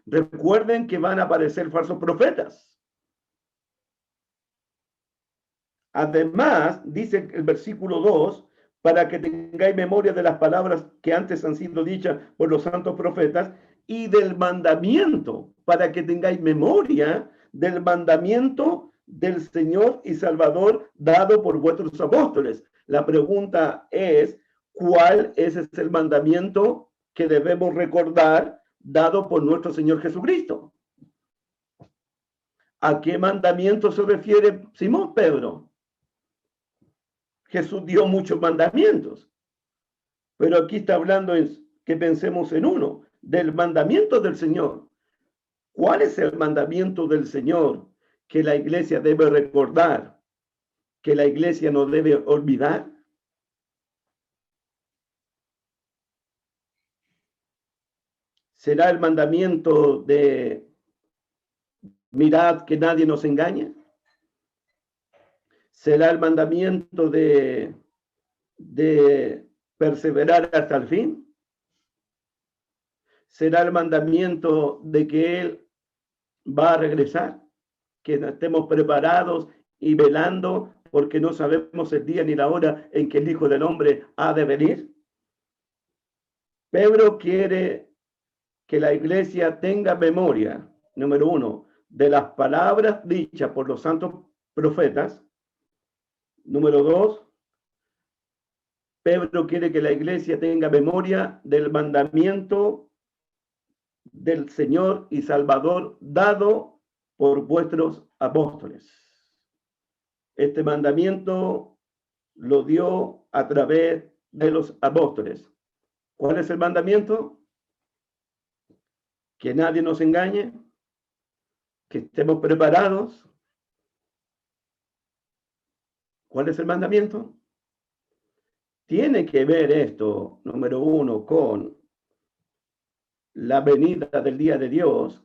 Recuerden que van a aparecer falsos profetas. Además, dice el versículo 2, para que tengáis memoria de las palabras que antes han sido dichas por los santos profetas y del mandamiento, para que tengáis memoria del mandamiento del Señor y Salvador dado por vuestros apóstoles. La pregunta es, ¿cuál es el mandamiento que debemos recordar dado por nuestro Señor Jesucristo? ¿A qué mandamiento se refiere Simón Pedro? Jesús dio muchos mandamientos, pero aquí está hablando que pensemos en uno, del mandamiento del Señor. ¿Cuál es el mandamiento del Señor que la iglesia debe recordar, que la iglesia no debe olvidar? ¿Será el mandamiento de mirad que nadie nos engañe? ¿Será el mandamiento de perseverar hasta el fin? ¿Será el mandamiento de que Él va a regresar? Que estemos preparados y velando porque no sabemos el día ni la hora en que el Hijo del Hombre ha de venir. Pedro quiere que la iglesia tenga memoria, número 1, de las palabras dichas por los santos profetas. Número 2, Pedro quiere que la iglesia tenga memoria del mandamiento del Señor y Salvador dado por vuestros apóstoles. Este mandamiento lo dio a través de los apóstoles. ¿Cuál es el mandamiento? Que nadie nos engañe. que estemos preparados. ¿Cuál es el mandamiento? Tiene que ver esto, número uno, con la venida del día de Dios,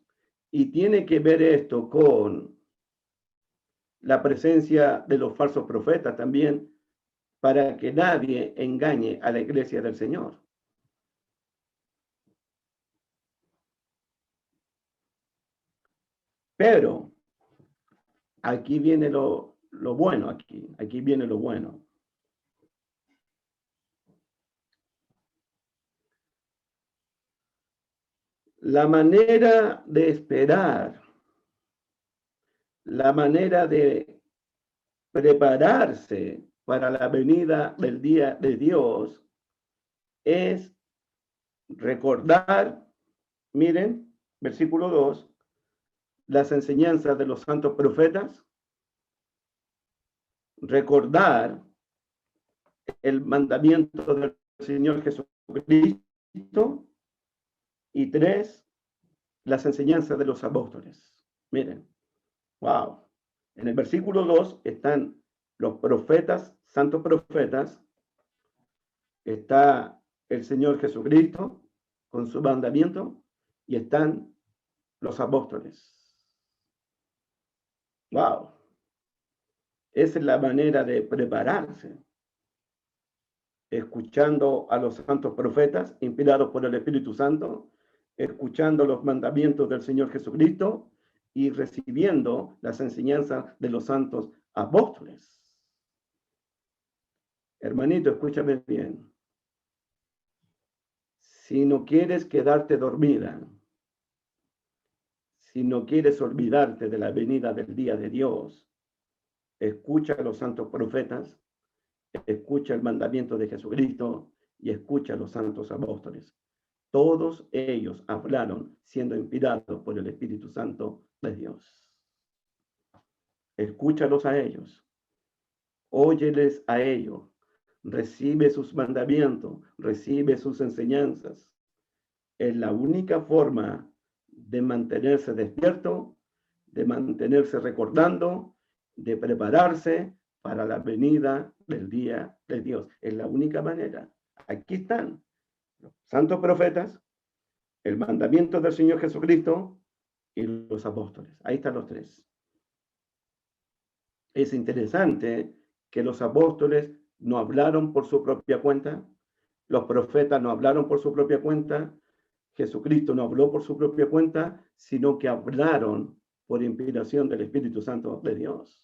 y tiene que ver esto con la presencia de los falsos profetas también, para que nadie engañe a la iglesia del Señor. Pero aquí viene lo bueno, aquí viene lo bueno. La manera de esperar, la manera de prepararse para la venida del día de Dios es recordar, miren, versículo 2, las enseñanzas de los santos profetas, recordar el mandamiento del Señor Jesucristo, y 3, las enseñanzas de los apóstoles. Miren, wow. En el versículo 2 están los profetas, santos profetas, está el Señor Jesucristo con su mandamiento, y están los apóstoles. Wow. Esa es la manera de prepararse. Escuchando a los santos profetas, inspirados por el Espíritu Santo, escuchando los mandamientos del Señor Jesucristo y recibiendo las enseñanzas de los santos apóstoles. Hermanito, escúchame bien. Si no quieres quedarte dormida, si no quieres olvidarte de la venida del día de Dios, escucha a los santos profetas, escucha el mandamiento de Jesucristo y escucha a los santos apóstoles. Todos ellos hablaron siendo inspirados por el Espíritu Santo de Dios. Escúchalos a ellos, óyeles a ellos, recibe sus mandamientos, recibe sus enseñanzas. Es la única forma de mantenerse despierto, de mantenerse recordando, de prepararse para la venida del día de Dios. Es la única manera. Aquí están los santos profetas, el mandamiento del Señor Jesucristo y los apóstoles. Ahí están los tres. Es interesante que los apóstoles no hablaron por su propia cuenta, los profetas no hablaron por su propia cuenta, Jesucristo no habló por su propia cuenta, sino que hablaron por inspiración del Espíritu Santo de Dios.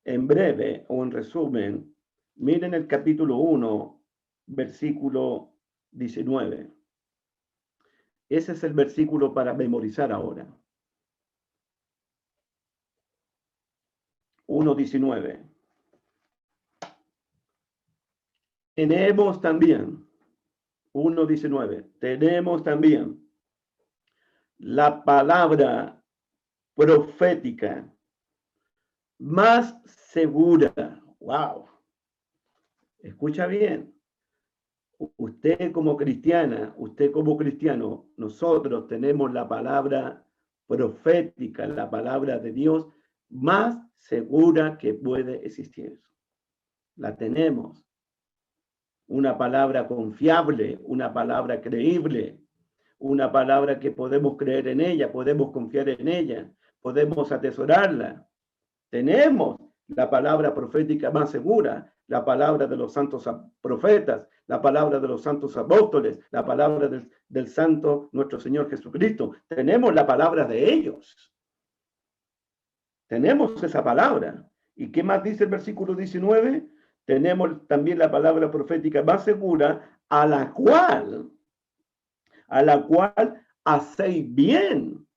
En breve o en resumen, miren el capítulo 1, versículo 19. Ese es el versículo para memorizar ahora. 1:19. Tenemos también, 1:19, tenemos también la palabra profética más segura. Wow. Escucha bien. Usted como cristiana, usted como cristiano, nosotros tenemos la palabra profética, la palabra de Dios más segura que puede existir. La tenemos. Una palabra confiable, una palabra creíble, una palabra que podemos creer en ella, podemos confiar en ella, podemos atesorarla. Tenemos la palabra profética más segura, la palabra de los santos profetas, la palabra de los santos apóstoles, la palabra del santo nuestro Señor Jesucristo. Tenemos la palabra de ellos. Tenemos esa palabra. ¿Y qué más dice el versículo 19? Tenemos también la palabra profética más segura, a la cual hacéis bien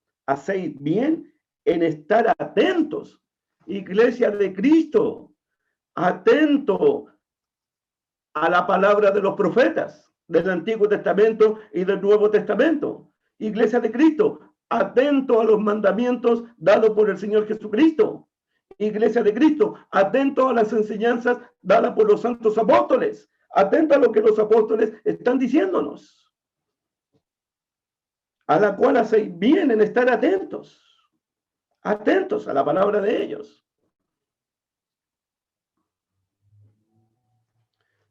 en estar atentos. Iglesia de Cristo, atento a la palabra de los profetas del Antiguo Testamento y del Nuevo Testamento. Iglesia de Cristo, atento a los mandamientos dados por el Señor Jesucristo. Iglesia de Cristo, atento a las enseñanzas dadas por los santos apóstoles. Atento a lo que los apóstoles están diciéndonos. a la cual hacéis bien en estar atentos a la palabra de ellos.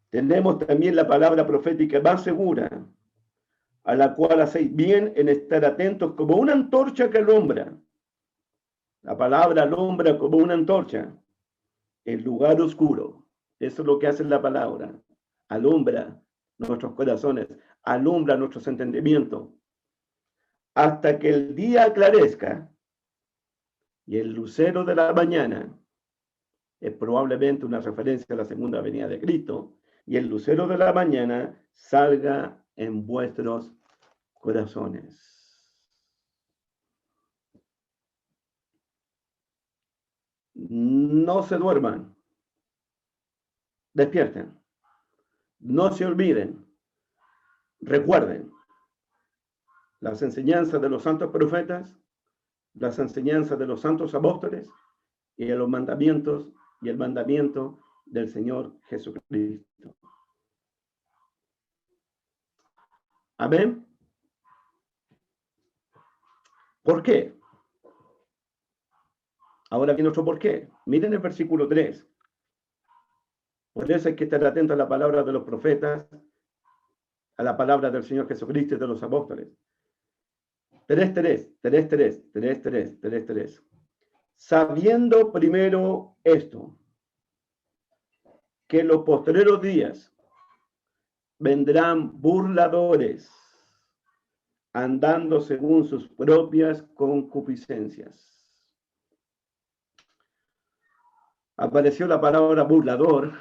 Tenemos también la palabra profética más segura, a la cual hacéis bien en estar atentos como una antorcha que alumbra. La palabra alumbra como una antorcha en lugar oscuro. Eso es lo que hace la palabra. Alumbra nuestros corazones, alumbra nuestros entendimientos, hasta que el día aclarezca y el lucero de la mañana, es probablemente una referencia a la segunda venida de Cristo, y el lucero de la mañana salga en vuestros corazones. No se duerman, despierten, no se olviden, recuerden las enseñanzas de los santos profetas, las enseñanzas de los santos apóstoles y de los mandamientos y el mandamiento del Señor Jesucristo. Amén. ¿Por qué? Ahora viene otro por qué. Miren el versículo 3. Por eso hay que estar atento a la palabra de los profetas, a la palabra del Señor Jesucristo y de los apóstoles. 3. Sabiendo primero esto, que en los postreros días vendrán burladores, andando según sus propias concupiscencias. Apareció la palabra burlador.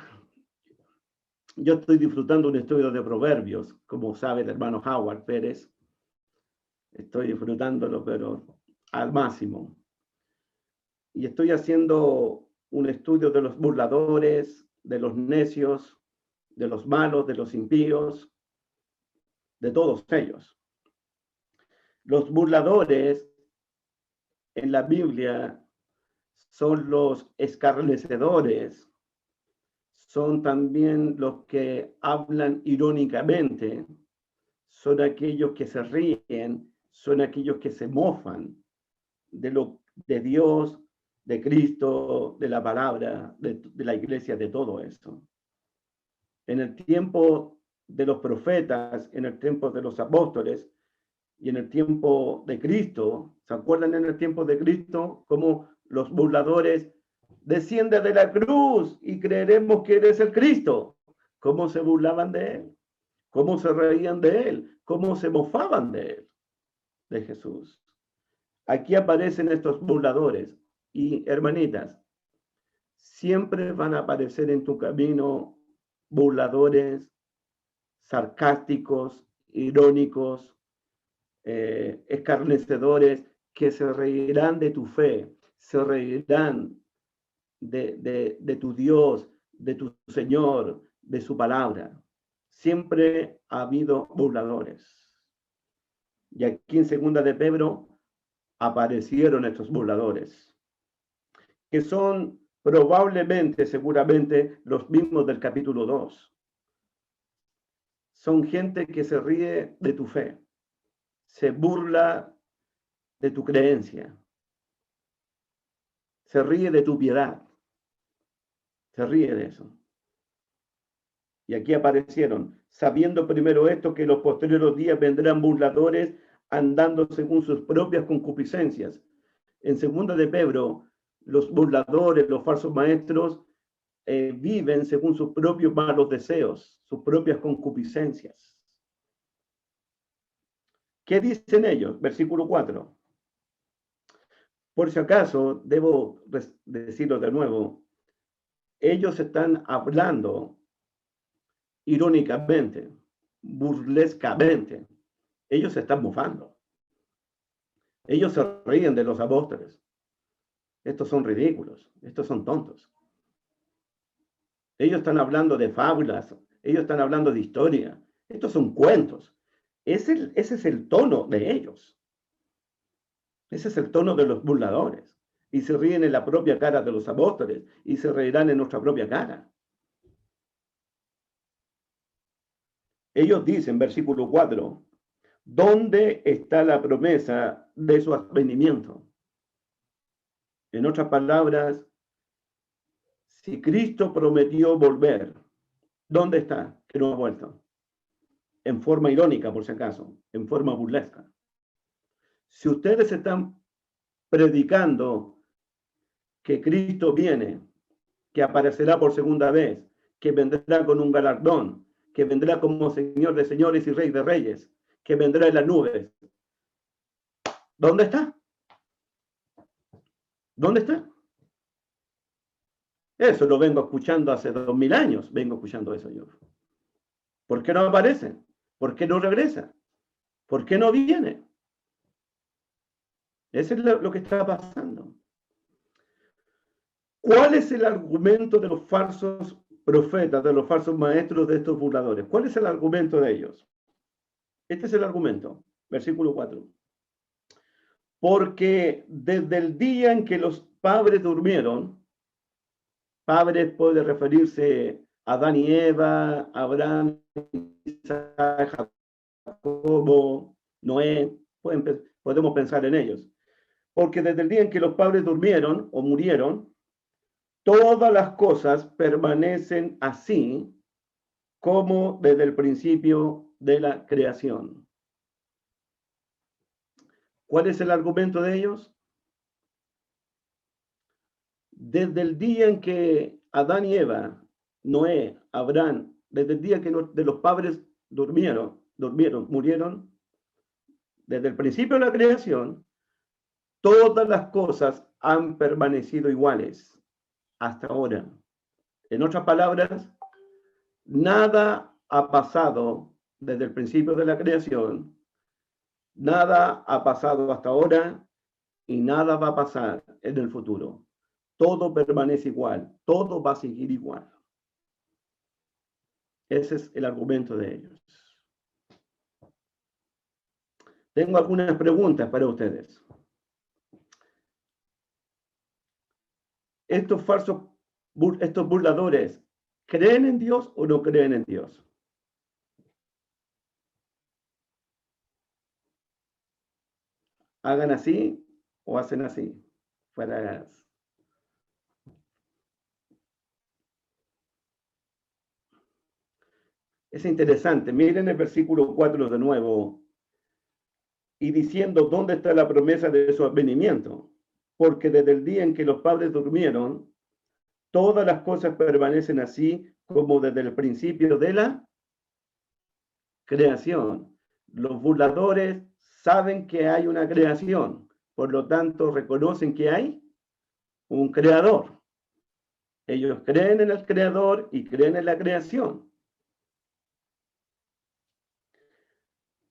Yo estoy disfrutando un estudio de Proverbios, como sabe el hermano Howard Pérez. Estoy disfrutándolo, pero al máximo. Y estoy haciendo un estudio de los burladores, de los necios, de los malos, de los impíos, de todos ellos. Los burladores en la Biblia son los escarnecedores, son también los que hablan irónicamente, son aquellos que se ríen, son aquellos que se mofan de Dios, de Cristo, de la palabra, de la iglesia, de todo eso. En el tiempo de los profetas, en el tiempo de los apóstoles y en el tiempo de Cristo, ¿se acuerdan en el tiempo de Cristo cómo los burladores descienden de la cruz y creeremos que eres el Cristo? ¿Cómo se burlaban de él? ¿Cómo se reían de él? ¿Cómo se mofaban de él? De Jesús. Aquí aparecen estos burladores y hermanitas, siempre van a aparecer en tu camino burladores, sarcásticos, irónicos, escarnecedores, que se reirán de tu fe, se reirán de tu Dios, de tu Señor, de su palabra. Siempre ha habido burladores. Y aquí en segunda de Pedro aparecieron estos burladores, que son probablemente, seguramente, los mismos del capítulo 2. Son gente que se ríe de tu fe, se burla de tu creencia, se ríe de tu piedad, se ríe de eso. Y aquí aparecieron, sabiendo primero esto, que en los posteriores días vendrán burladores andando según sus propias concupiscencias. En segunda de Pedro, los burladores, los falsos maestros, viven según sus propios malos deseos, sus propias concupiscencias. ¿Qué dicen ellos? Versículo 4. Por si acaso, debo decirlo de nuevo, ellos están hablando irónicamente, burlescamente. Ellos se están mofando. Ellos se ríen de los apóstoles. Estos son ridículos, estos son tontos. Ellos están hablando de fábulas, ellos están hablando de historia. Estos son cuentos. Ese es el tono de ellos. Ese es el tono de los burladores. Y se ríen en la propia cara de los apóstoles y se reirán en nuestra propia cara. Ellos dicen, versículo 4, ¿Dónde está la promesa de su advenimiento? En otras palabras, si Cristo prometió volver, ¿dónde está? Que no ha vuelto. En forma irónica, por si acaso, en forma burlesca. Si ustedes están predicando que Cristo viene, que aparecerá por segunda vez, que vendrá con un galardón, que vendrá como Señor de señores y Rey de reyes, que vendrá en las nubes, ¿dónde está? ¿Dónde está? Eso lo vengo escuchando hace 2000 años, vengo escuchando eso yo. ¿Por qué no aparece? ¿Por qué no regresa? ¿Por qué no viene? Eso es lo que está pasando. ¿Cuál es el argumento de los falsos profetas, de los falsos maestros de estos burladores? ¿Cuál es el argumento de ellos? Este es el argumento, versículo 4. Porque desde el día en que los padres durmieron, padres puede referirse a Adán y Eva, Abraham, Isaac, Jacobo, Noé, podemos pensar en ellos. Porque desde el día en que los padres durmieron o murieron, todas las cosas permanecen así como desde el principio de la creación. ¿Cuál es el argumento de ellos? Desde el día en que Adán y Eva, Noé, Abraham, desde el día que de los padres murieron, desde el principio de la creación, todas las cosas han permanecido iguales hasta ahora. En otras palabras, nada ha pasado desde el principio de la creación, nada ha pasado hasta ahora y nada va a pasar en el futuro. Todo permanece igual, todo va a seguir igual. Ese es el argumento de ellos. Tengo algunas preguntas para ustedes. Estos burladores, ¿creen en Dios o no creen en Dios? ¿Hagan así o hacen así? Es interesante. Miren el versículo 4 de nuevo. Y diciendo, ¿dónde está la promesa de su advenimiento? Porque desde el día en que los padres durmieron, todas las cosas permanecen así como desde el principio de la creación. Los burladores saben que hay una creación, por lo tanto reconocen que hay un creador. Ellos creen en el creador y creen en la creación.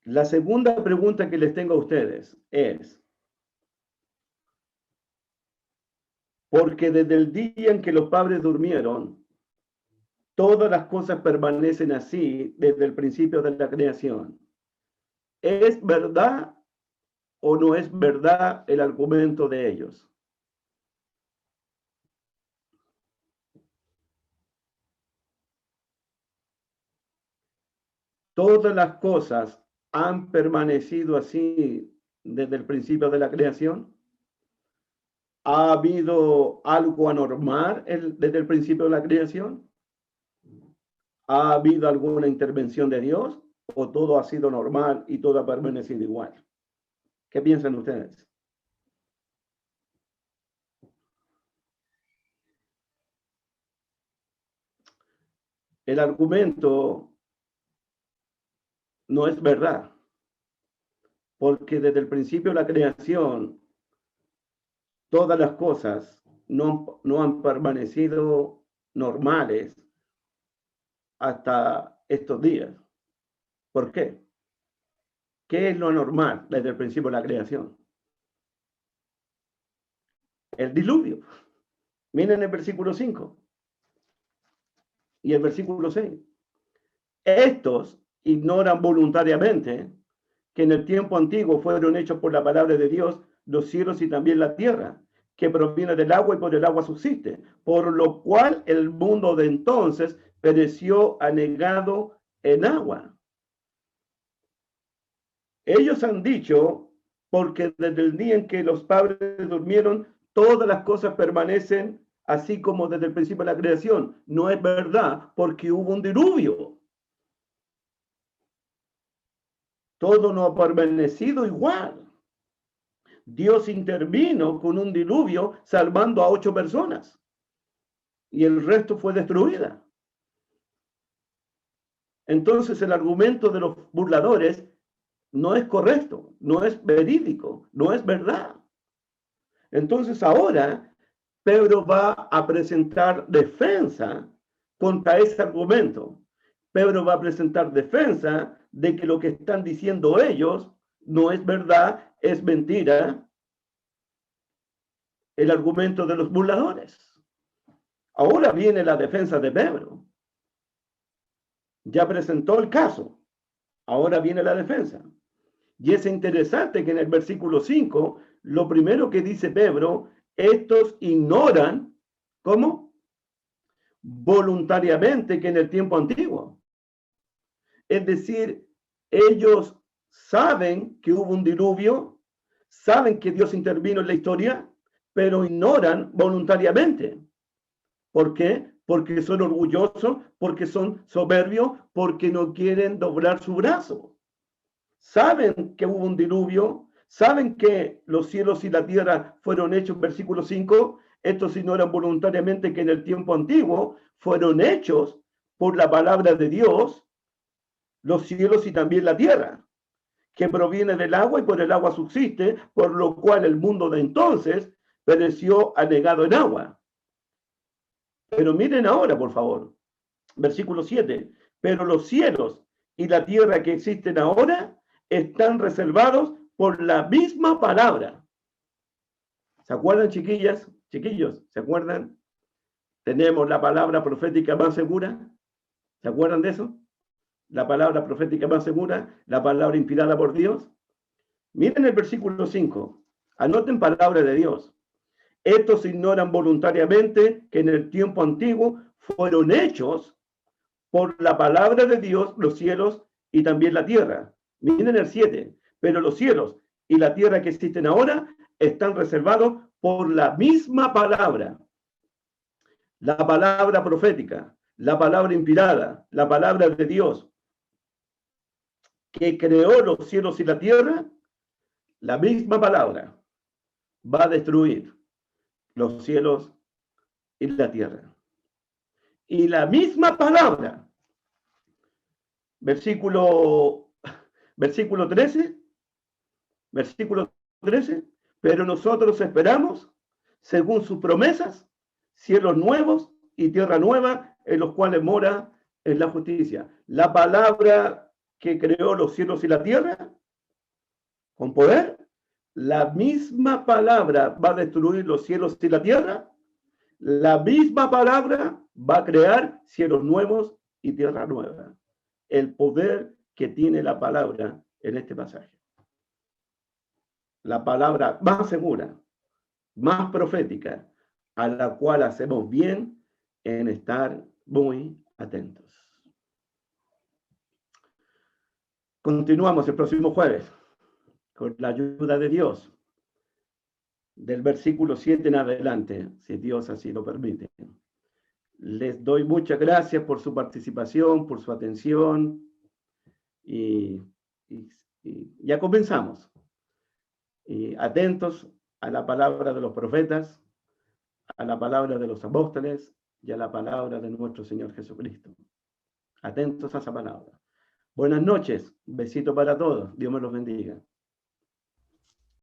La segunda pregunta que les tengo a ustedes es, porque desde el día en que los padres durmieron, todas las cosas permanecen así desde el principio de la creación. ¿Es verdad o no es verdad el argumento de ellos? Todas las cosas han permanecido así desde el principio de la creación. ¿Ha habido algo anormal desde el principio de la creación? ¿Ha habido alguna intervención de Dios? ¿O todo ha sido normal y todo ha permanecido igual? ¿Qué piensan ustedes? El argumento no es verdad, porque desde el principio de la creación, todas las cosas no han permanecido normales hasta estos días. ¿Por qué? ¿Qué es lo normal desde el principio de la creación? El diluvio. Miren el versículo 5 y el versículo 6. Estos ignoran voluntariamente que en el tiempo antiguo fueron hechos por la palabra de Dios los cielos y también la tierra, que proviene del agua y por el agua subsiste, por lo cual el mundo de entonces pereció anegado en agua. Ellos han dicho, porque desde el día en que los padres durmieron, todas las cosas permanecen así como desde el principio de la creación. No es verdad, porque hubo un diluvio. Todo no ha permanecido igual. Dios intervino con un diluvio salvando a 8 personas y el resto fue destruida. Entonces el argumento de los burladores no es correcto, no es verídico, no es verdad. Entonces ahora Pedro va a presentar defensa contra ese argumento. Pedro va a presentar defensa de que lo que están diciendo ellos no es verdad, es mentira. El argumento de los burladores. Ahora viene la defensa de Pedro. Ya presentó el caso. Ahora viene la defensa. Y es interesante que en el versículo 5, lo primero que dice Pedro, estos ignoran, ¿cómo? Voluntariamente que en el tiempo antiguo. Es decir, ellos saben que hubo un diluvio, saben que Dios intervino en la historia, pero ignoran voluntariamente. ¿Por qué? Porque son orgullosos, porque son soberbios, porque no quieren doblar su brazo. Saben que hubo un diluvio, saben que los cielos y la tierra fueron hechos, versículo 5, estos ignoran voluntariamente que en el tiempo antiguo fueron hechos por la palabra de Dios, los cielos y también la tierra, que proviene del agua y por el agua subsiste, por lo cual el mundo de entonces pereció anegado en agua. Pero miren ahora, por favor, versículo 7, pero los cielos y la tierra que existen ahora están reservados por la misma palabra. ¿Se acuerdan, chiquillas? Chiquillos, ¿se acuerdan? Tenemos la palabra profética más segura. ¿Se acuerdan de eso? La palabra profética más segura, la palabra inspirada por Dios. Miren el versículo 5. Anoten palabra de Dios. Estos ignoran voluntariamente que en el tiempo antiguo fueron hechos por la palabra de Dios los cielos y también la tierra. Miren el 7. Pero los cielos y la tierra que existen ahora están reservados por la misma palabra. La palabra profética, la palabra inspirada, la palabra de Dios que creó los cielos y la tierra, la misma palabra va a destruir los cielos y la tierra. Y la misma palabra, versículo 13, pero nosotros esperamos, según sus promesas, cielos nuevos y tierra nueva, en los cuales mora en la justicia. La palabra que creó los cielos y la tierra, con poder, la misma palabra va a destruir los cielos y la tierra, la misma palabra va a crear cielos nuevos y tierra nueva. El poder que tiene la palabra en este pasaje. La palabra más segura, más profética, a la cual hacemos bien en estar muy atentos. Continuamos el próximo jueves con la ayuda de Dios, del versículo 7 en adelante, si Dios así lo permite. Les doy muchas gracias por su participación, por su atención, y ya comenzamos. Y atentos a la palabra de los profetas, a la palabra de los apóstoles y a la palabra de nuestro Señor Jesucristo. Atentos a esa palabra. Buenas noches, besito para todos, Dios me los bendiga.